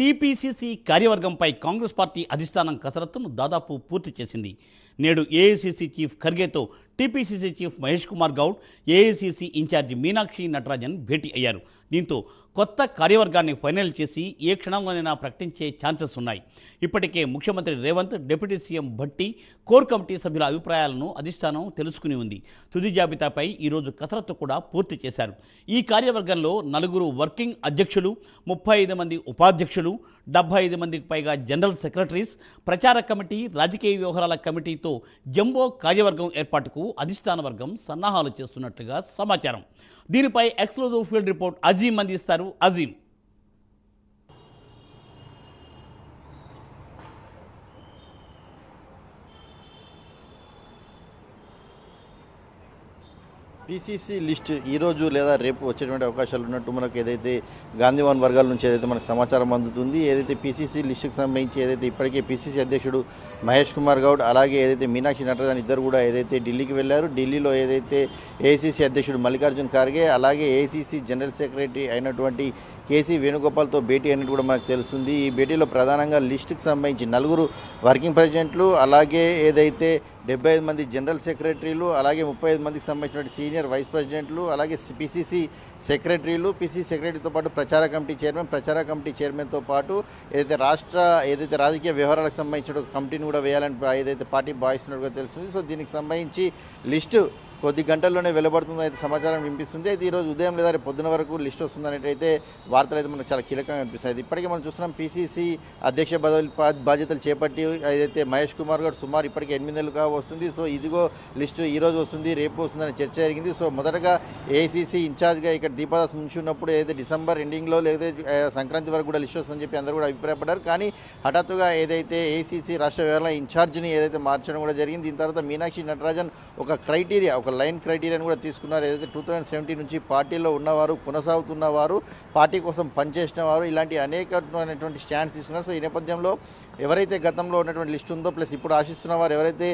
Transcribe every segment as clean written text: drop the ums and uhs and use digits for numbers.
TPCC కార్యవర్గంపై Congress party అధిష్టానం కసరత్తును దాదాపు పూర్తి చేసింది. నేడు ఏఐసీసీ చీఫ్ ఖర్గేతో TPCC chief Mahesh Kumar Goud, AICC incharge Meenakshi Natarajan భేటీ అయ్యారు. దీంతో కొత్త కార్యవర్గాన్ని ఫైనల్ చేసి ఏ క్షణంలోనైనా ప్రకటించే ఛాన్సెస్ ఉన్నాయి. ఇప్పటికే ముఖ్యమంత్రి Revanth, deputy CM Bhatti, core committee సభ్యుల అభిప్రాయాలను అధిష్టానం తెలుసుకుని ఉంది. తుది జాబితాపై ఈరోజు కసరత్తు కూడా పూర్తి చేశారు. ఈ కార్యవర్గంలో 4 వర్కింగ్ అధ్యక్షులు, 35 మంది ఉపాధ్యక్షులు, 75 మందికి పైగా జనరల్ సెక్రటరీస్, ప్రచార కమిటీ, రాజకీయ వ్యవహారాల కమిటీతో జంబో కార్యవర్గం ఏర్పాటుకు అధిష్టాన వర్గం సన్నాహాలు చేస్తున్నట్లుగా సమాచారం. దీనిపై ఎక్స్క్లూజివ్ ఫీల్డ్ రిపోర్ట్ అజీం అందిస్తారు. అజీం, పీసీసీ లిస్ట్ ఈరోజు లేదా రేపు వచ్చేటువంటి అవకాశాలు ఉన్నట్టు మనకు ఏదైతే గాంధీవాన్ వర్గాల నుంచి ఏదైతే మనకు సమాచారం అందుతుంది. ఏదైతే పీసీసీ లిస్టుకు సంబంధించి ఏదైతే ఇప్పటికే పీసీసీ అధ్యక్షుడు మహేష్ కుమార్ గౌడ్, అలాగే ఏదైతే మీనాక్షి నటరాజన్ ఇద్దరు కూడా ఏదైతే ఢిల్లీకి వెళ్ళారు. ఢిల్లీలో ఏదైతే ఏఐసీసీ అధ్యక్షుడు మల్లికార్జున్ ఖార్గే, అలాగే ఏఐసీసీ జనరల్ సెక్రటరీ అయినటువంటి కేసీ వేణుగోపాల్తో భేటీ అనేది కూడా మనకు తెలుస్తుంది. ఈ భేటీలో ప్రధానంగా లిస్టుకు సంబంధించి 4 వర్కింగ్ ప్రెసిడెంట్లు, అలాగే ఏదైతే 75 మంది జనరల్ సెక్రటరీలు, అలాగే 35 మందికి సంబంధించిన సీనియర్ వైస్ ప్రెసిడెంట్లు, అలాగే పీసీసీ సెక్రటరీలు, పీసీసీ సెక్రటరీతో పాటు ప్రచార కమిటీ చైర్మన్తో పాటు ఏదైతే రాజకీయ వ్యవహారాలకు సంబంధించిన కమిటీని కూడా వేయాలని ఏదైతే పార్టీ భావిస్తున్నట్టుగా తెలుస్తుంది. సో దీనికి సంబంధించి లిస్టు కొద్ది గంటల్లోనే వెలువడుతుందని అయితే సమాచారం వినిపిస్తుంది. అయితే ఈరోజు ఉదయం లేదా రేపు పొద్దున వరకు లిస్ట్ వస్తుందనేటైతే వార్తలు అయితే మనకు చాలా కీలకంగా అనిపిస్తుంది. ఇప్పటికే మనం చూస్తున్నాం పీసీసీ అధ్యక్ష బాధ్యతలు చేపట్టి ఏదైతే మహేష్ కుమార్ గౌడ్ సుమారు ఇప్పటికే 8 నెలలుగా వస్తుంది. సో ఇదిగో లిస్టు ఈరోజు వస్తుంది, రేపు వస్తుందనే చర్చ జరిగింది. సో మొదటగా ఏఐసీసీ ఇన్ఛార్జ్గా ఇక్కడ దీపాదాస్ ముంచి ఉన్నప్పుడు ఏదైతే డిసెంబర్ ఎండింగ్లో లేదా సంక్రాంతి వరకు కూడా లిస్ట్ వస్తుందని చెప్పి అందరూ కూడా అభిప్రాయపడ్డారు. కానీ హఠాత్తుగా ఏదైతే ఏఐసీసీ రాష్ట్ర వ్యవహారాల ఇన్ఛార్జిని ఏదైతే మార్చడం కూడా జరిగింది. దీని తర్వాత మీనాక్షి నటరాజన్ ఒక క్రైటీరియా, ఒక లైన్ క్రైటీరియాని కూడా తీసుకున్నారు. ఏదైతే 2017 నుంచి పార్టీలో ఉన్నవారు, కొనసాగుతున్నవారు, పార్టీ కోసం పనిచేసిన వారు, ఇలాంటి అనేకమైనటువంటి స్టాండ్స్ తీసుకున్నారు. సో ఈ నేపథ్యంలో ఎవరైతే గతంలో ఉన్నటువంటి లిస్ట్ ఉందో, ప్లస్ ఇప్పుడు ఆశిస్తున్న వారు, ఎవరైతే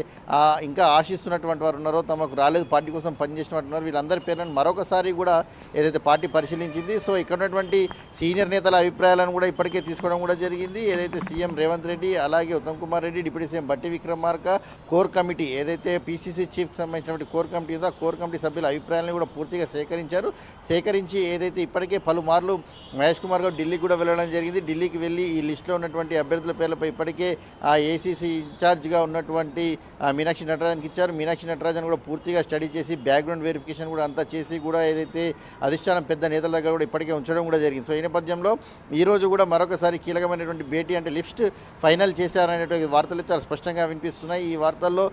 ఇంకా ఆశిస్తున్నటువంటి వారు ఉన్నారో, తమకు రాలేదు పార్టీ కోసం పనిచేసిన వారు ఉన్నారు, వీళ్ళందరి పేర్లను మరొకసారి కూడా ఏదైతే పార్టీ పరిశీలించింది. సో ఇక్కడ ఉన్నటువంటి సీనియర్ నేతల అభిప్రాయాలను కూడా ఇప్పటికే తీసుకోవడం కూడా జరిగింది. ఏదైతే సీఎం రేవంత్ రెడ్డి, అలాగే Uttam Kumar Reddy, deputy CM Bhatti Vikramarka, core committee ఏదైతే పీసీసీ చీఫ్కి సంబంధించినటువంటి కోర్ కమిటీ ఉందో, కోర్ కమిటీ సభ్యుల అభిప్రాయాలను కూడా పూర్తిగా సేకరించి ఏదైతే ఇప్పటికే పలుమార్లు మహేష్ కుమార్ గౌడ్ ఢిల్లీకి కూడా వెళ్ళడం జరిగింది. ఢిల్లీకి వెళ్ళి ఈ లిస్టులో ఉన్నటువంటి అభ్యర్థుల పేర్లపై ఇప్పటికే ఆ ఏసీసీ ఇన్ఛార్జ్గా ఉన్నటువంటి మీనాక్షి నటరాజన్కి ఇచ్చారు. మీనాక్షి నటరాజన్ కూడా పూర్తిగా స్టడీ చేసి బ్యాక్గ్రౌండ్ వెరిఫికేషన్ కూడా అంతా చేసి కూడా ఏదైతే అధిష్టానం పెద్ద నేతల దగ్గర కూడా ఇప్పటికే ఉంచడం కూడా జరిగింది. సో ఈ నేపథ్యంలో ఈరోజు కూడా మరొకసారి కీలకమైనటువంటి భేటీ, అంటే లిస్ట్ ఫైనల్ చేశారనేటువంటి వార్తలు చాలా స్పష్టంగా వినిపిస్తున్నాయి. ఈ వార్తల్లో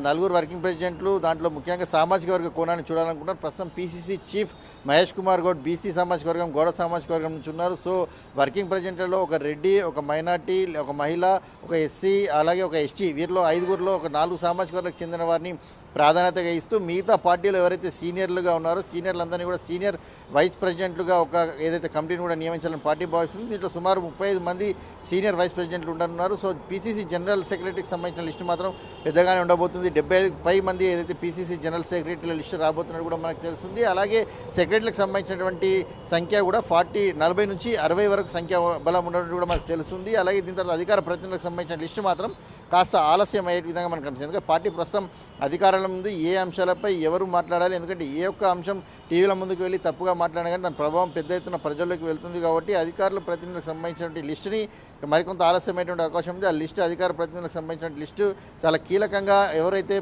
4 వర్కింగ్ ప్రెసిడెంట్లు, దాంట్లో ముఖ్యంగా సామాజిక వర్గ కోణాన్ని చూడాలనుకుంటున్నారు. ప్రస్తుతం PCC chief Mahesh Kumar Goud BC సామాజిక వర్గం, గౌడ సామాజిక వర్గం నుంచి ఉన్నారు. సో వర్కింగ్ ప్రెసిడెంట్లలో ఒక రెడ్డి, ఒక మైనార్టీ, ఒక మహిళ, ఒక ఎస్సీ, అలాగే ఒక ఎస్టీ, వీరిలో 5గురిలో ఒక 4 సామాజిక వర్గాలకు చెందిన వారిని ప్రాధాన్యతగా ఇస్తూ మిగతా పార్టీలో ఎవరైతే సీనియర్లుగా ఉన్నారో సీనియర్లందరినీ కూడా సీనియర్ వైస్ ప్రెసిడెంట్లుగా ఒక ఏదైతే కమిటీని కూడా నియమించాలని పార్టీ భావిస్తుంది. దీంట్లో సుమారు 35 మంది సీనియర్ వైస్ ప్రెసిడెంట్లు ఉండనున్నారు. సో పీసీసీ జనరల్ సెక్రటరీకి సంబంధించిన లిస్టు మాత్రం పెద్దగానే ఉండబోతుంది. 75 మంది ఏదైతే పీసీసీ జనరల్ సెక్రటరీల లిస్టు రాబోతున్నట్టు కూడా మనకు తెలుస్తుంది. అలాగే సెక్రటరీలకు సంబంధించినటువంటి సంఖ్య కూడా 40 నుంచి 60 వరకు సంఖ్య బలం ఉన్నట్టు కూడా మనకు తెలుస్తుంది. అలాగే దీని తర్వాత అధికార ప్రతినిధులకు సంబంధించిన లిస్టు మాత్రం కాస్త ఆలస్యం అయ్యే విధంగా మనకు కనిపిస్తుంది. ఎందుకంటే పార్టీ ప్రస్తుతం అధికారంలో ముందు ఏ అంశాలపై ఎవరు మాట్లాడాలి, ఎందుకంటే ఏ ఒక్క అంశం టీవీల ముందుకు వెళ్ళి తప్పుగా మాట్లాడినా కానీ దాని ప్రభావం పెద్ద ఎత్తున ప్రజల్లోకి వెళ్తుంది. కాబట్టి అధికారుల ప్రతినిధులకు సంబంధించినటువంటి లిస్టుని మరికొంత ఆలస్యమైనటువంటి అవకాశం ఉంది. ఆ లిస్టు అధికార ప్రతినిధులకు సంబంధించిన లిస్టు చాలా కీలకంగా, ఎవరైతే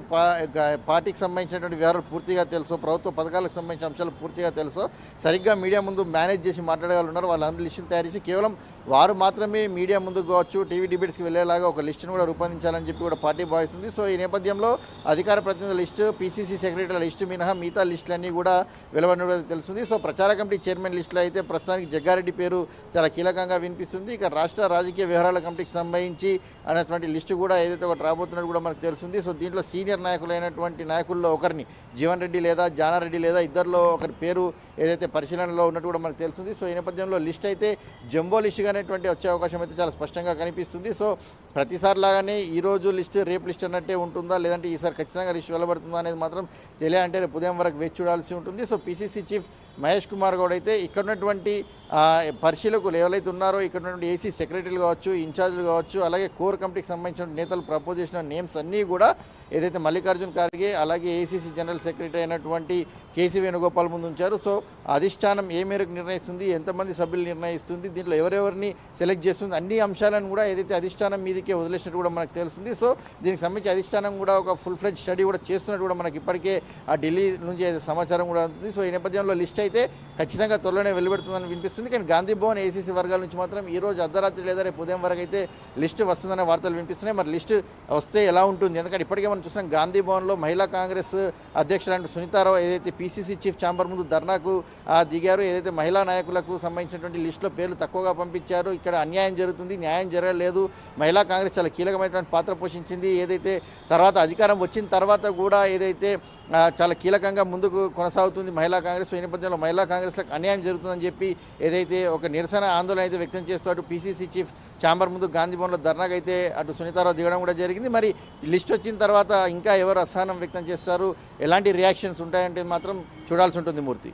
పార్టీకి సంబంధించినటువంటి వివరాలు పూర్తిగా తెలుసో, ప్రభుత్వ పథకాలకు సంబంధించిన అంశాలు పూర్తిగా తెలుసో, సరిగ్గా మీడియా ముందు మేనేజ్ చేసి మాట్లాడగలరు ఉన్నారు, వాళ్ళందరూ లిస్టును తయారు చేసి కేవలం వారు మాత్రమే మీడియా ముందుకు కావచ్చు, టీవీ డిబేట్స్కి వెళ్ళేలాగా ఒక లిస్టును కూడా రూపొందించాలని చెప్పి కూడా పార్టీ భావిస్తుంది. సో ఈ నేపథ్యంలో అధికార ప్రతినిధుల లిస్టు, పీసీసీ సెక్రటరీల లిస్టు మినహా మిగతా లిస్టులన్నీ కూడా వెలువడినట్టు తెలుస్తుంది. సో ప్రచార కమిటీ చైర్మన్ లిస్టులో అయితే ప్రస్తుతానికి జగ్గారెడ్డి పేరు చాలా కీలకంగా వినిపిస్తుంది. ఇక రాష్ట్ర రాజకీయ వ్యవహారాల కమిటీకి సంబంధించి అనేటువంటి లిస్టు కూడా ఏదైతే ఒకటి రాబోతున్నట్టు కూడా మనకు తెలుస్తుంది. సో దీంట్లో సీనియర్ నాయకులైనటువంటి నాయకుల్లో ఒకరిని జీవన్ రెడ్డి లేదా జానారెడ్డి లేదా ఇద్దరిలో ఒకరి పేరు ఏదైతే పరిశీలనలో ఉన్నట్టు కూడా మనకు తెలుస్తుంది. సో ఈ నేపథ్యంలో లిస్ట్ అయితే జంబో లిస్టుగా అనేటువంటి వచ్చే అవకాశం అయితే చాలా స్పష్టంగా కనిపిస్తుంది. సో ప్రతిసారి లాగానే ఈరోజు లిస్టు రేపు లిస్ట్ అన్నట్టే ఉంటుందా, లేదంటే ఈసారి ఖచ్చితంగా లిస్ట్ వెలువడుతుందా అనేది మాత్రం తెలియాలంటే రేపు ఉదయం వరకు వేచి చూడాల్సి ఉంటుంది. So PCC chief Mahesh Kumar Goud అయితే ఇక్కడ ఉన్నటువంటి పరిశీలకులు ఎవరైతే ఉన్నారో ఇక్కడ ఉన్నటువంటి ఏసీ సెక్రటరీలు కావచ్చు, ఇన్ఛార్జీలు కావచ్చు, అలాగే కోర్ కమిటీకి సంబంధించిన నేతలు ప్రపోజ్ చేసిన నేమ్స్ అన్నీ కూడా ఏదైతే మల్లికార్జున్ ఖార్గే అలాగే ఏసీసీ జనరల్ సెక్రటరీ అయినటువంటి కేసీ వేణుగోపాల్ ముందు ఉంచారు. సో అధిష్టానం ఏ మేరకు నిర్ణయిస్తుంది, ఎంతమంది సభ్యులు నిర్ణయిస్తుంది, దీంట్లో ఎవరెవరిని సెలెక్ట్ చేస్తుంది, అన్ని అంశాలను కూడా ఏదైతే అధిష్టానం మీదకే వదిలేసినట్టు కూడా మనకు తెలుస్తుంది. సో దీనికి సంబంధించి అధిష్టానం కూడా ఒక ఫుల్ ఫ్లెడ్జ్ స్టడీ కూడా చేస్తున్నట్టు కూడా మనకి ఇప్పటికే ఆ ఢిల్లీ నుంచి సమాచారం కూడా ఉంది. సో ఈ నేపథ్యంలో లిస్ట్ అయితే ఖచ్చితంగా త్వరలోనే వెలువడుతుందని వినిపిస్తుంది. కానీ గాంధీ భవన్ ఏసీసీ వర్గాల నుంచి మాత్రం ఈ రోజు అర్ధరాత్రి లేదా రేపు ఉదయం వరకు అయితే లిస్టు వస్తుందనే వార్తలు వినిపిస్తున్నాయి. మరి లిస్టు వస్తే ఎలా ఉంటుంది? ఎందుకంటే ఇప్పటికే మనం చూస్తున్నాం గాంధీ భవన్లో మహిళా కాంగ్రెస్ అధ్యక్షుడు సునీతారావు ఏదైతే పీసీసీ చీఫ్ ఛాంబర్ ముందు ధర్నాకు దిగారు. ఏదైతే మహిళా నాయకులకు సంబంధించినటువంటి లిస్టులో పేర్లు తక్కువగా పంపించారు, ఇక్కడ అన్యాయం జరుగుతుంది, న్యాయం జరగలేదు, మహిళా కాంగ్రెస్ చాలా కీలకమైనటువంటి పాత్ర పోషించింది, ఏదైతే తర్వాత అధికారం వచ్చిన తర్వాత కూడా ఏదైతే చాలా కీలకంగా ముందుకు కొనసాగుతుంది మహిళా కాంగ్రెస్. ఈ నేపథ్యంలో మహిళా కాంగ్రెస్లకు అన్యాయం జరుగుతుందని చెప్పి ఏదైతే ఒక నిరసన ఆందోళన అయితే వ్యక్తం చేస్తూ అటు పీసీసీ చీఫ్ ఛాంబర్ ముందు గాంధీ భవన్లో ధర్నాకు అయితే అటు సునీతారావు దిగడం కూడా జరిగింది. మరి లిస్ట్ వచ్చిన తర్వాత ఇంకా ఎవరు అసహనం వ్యక్తం చేస్తారు, ఎలాంటి రియాక్షన్స్ ఉంటాయంటే మాత్రం చూడాల్సి ఉంటుంది మూర్తి.